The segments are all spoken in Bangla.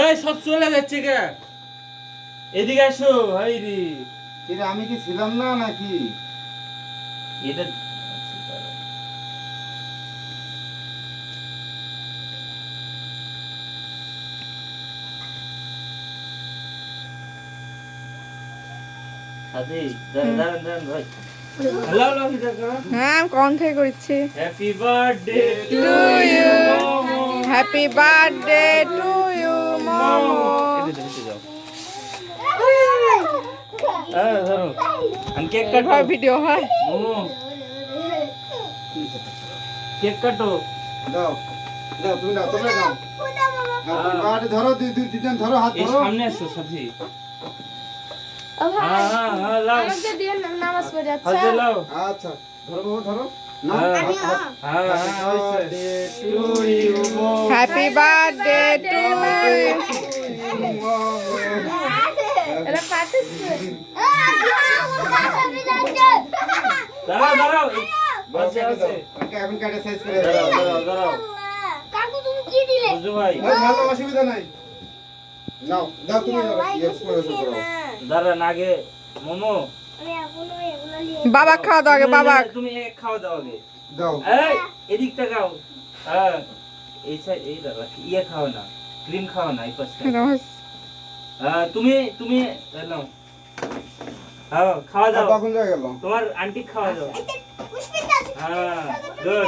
এই সব চলে যাচ্ছে কে? এদিকে আসো ভাই রে। কিরে আমি কি ছিলাম না নাকি? এটা সাথী দাঁড়ান ভাই। হ্যালো হ্যালো কি করো? হ্যাঁ আমি কোন থেকে করছি। Happy birthday to To you you. Momo. Happy birthday to you Momo. এদিকে যাও। ধরো। আমি কেক কাটো। ভাই ভিডিও হয়। মোমো কেক কাটো। দাও দাও তুমি দাও তোমরা দাও। বাড়ি ধরো দুজন ধরো হাত এই ধরো। সামনে আসো সাথী। ও ভাই হ্যাঁ লাও। আমাকে দিয়ে নামাজ পড়ে হাতে যাচ্ছে। লাও। আচ্ছা ধরো বাবা ধরো। না হ্যাঁ to you Momo. Happy birthday to you. এরা পাঠিয়েছে। দাঁড়াও আছে আছে। এখন কাটে সাইজ করে দাঁড়াও কাকু তুমি কি দিলে? বুঝু ভাই ভালো অসুবিধা নাই। নাও দাও তুমি ইয়েস করে করো। দাঁড়ান আগে মোমো। আমি এখনো এগুলো নিয়ে বাবা খাওয়া দাও আগে বাবা। তুমি খাওয়া দাও আগে। দাও এই এদিকটা খাও। হ্যাঁ এই সাইড এই দাঁড়া ইয়ে খাও না ক্রিম খাও না এই পাশটা। তুমি নাও। হ্যাঁ খাওয়া দাও। কখন যায় গেল? তোমার আন্টি খাওয়া দাও। পুষ্পিতা হ্যাঁ গুড।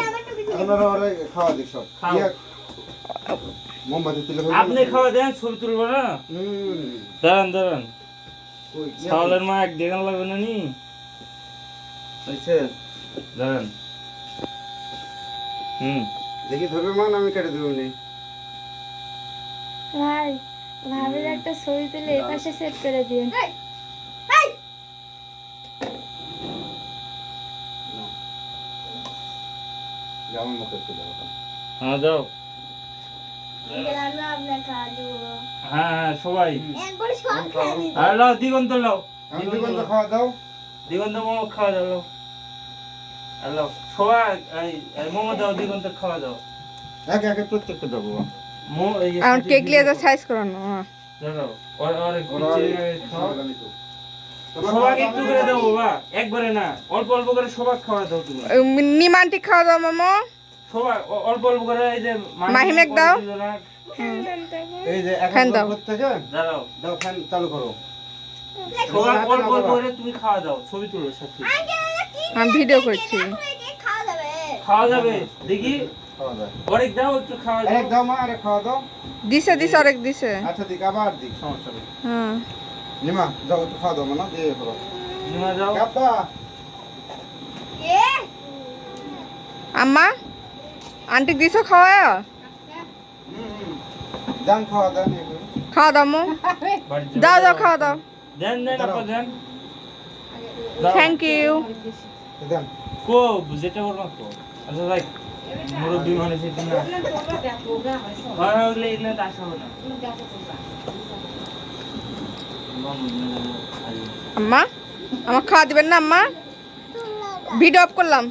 আপনারা ওরে খাওয়া দিক সব। খাও। মোমবাতি তুলে আপনি খাওয়া দেন ছবি তুলবো না। দাঁড়ান ছাওয়ালের মা এক দেখান লাগবে না নি। হইছে দাঁড়ান দেখি ধরবে মান আমি কেটে দেব নি। ভাই ভাবির একটা ছবি তুলে এই পাশে সেট করে দিন। যেমন মুখে তুলে দাও। হ্যাঁ দাও। আমি আপনাকে খাওয়া দেবো। হ্যাঁ সবাই একবার সব খেয়ে দিন। আর লাও দিগন্ত লাও। আমি দিগন্ত খাওয়া দাও। দিগন্ত মোমো খাওয়া দাও লাও। আর লাও সবাই এই মোমো দাও দিগন্ত খাওয়া দাও। একে একে প্রত্যেকটা দেবো। আর কেক লিয়ে যা সাইজ করানো। দাও আর পিছে খাও। আমি তো সবাইকে একটু করে দাও বাবা একবারে না অল্প অল্প করে সবাই খাওয়া দাও তুমি। নিমান্টি খাওয়া দাও মোমো। সবাই অল্প অল্প করে এই যে মাহিমেক দাও। এই যে ফ্যান এখন দাও। থেকে দাঁড়াও দাও ফ্যান চালু করো। সবাই অল্প অল্প করে তুমি খাওয়া দাও ছবি তুলো সাথে। আমি ভিডিও করছি। খাওয়া যাবে। খাওয়া যাবে দেখি খাওয়া যায়। অনেক দাও একটু খাওয়া দাও। আরেক দাও মা আরেক খাওয়া দাও। দিছে অনেক দিছে। আচ্ছা দিক আবার দিক সমস্যা নেই। হ্যাঁ নিমা যাও একটু খাওয়া দাও না দিয়ে করো। নিমা যাও। কাপা এ আম্মা আন্টি দিছো খাওয়া। জান খাওয়া দেন খাওয়া দাও মো। বাড়ি দাও খাওয়া দাও। দেন আপা দেন। Thank you. দেন কো যেটা বলবো কো আচ্ছা ভাই মুরব্বি মানে সেটা না হয় হলে এগুলো তো আসা হবে না। আম্মা আমার খাওয়া দিবেন না আম্মা? ভিডিও অফ করলাম।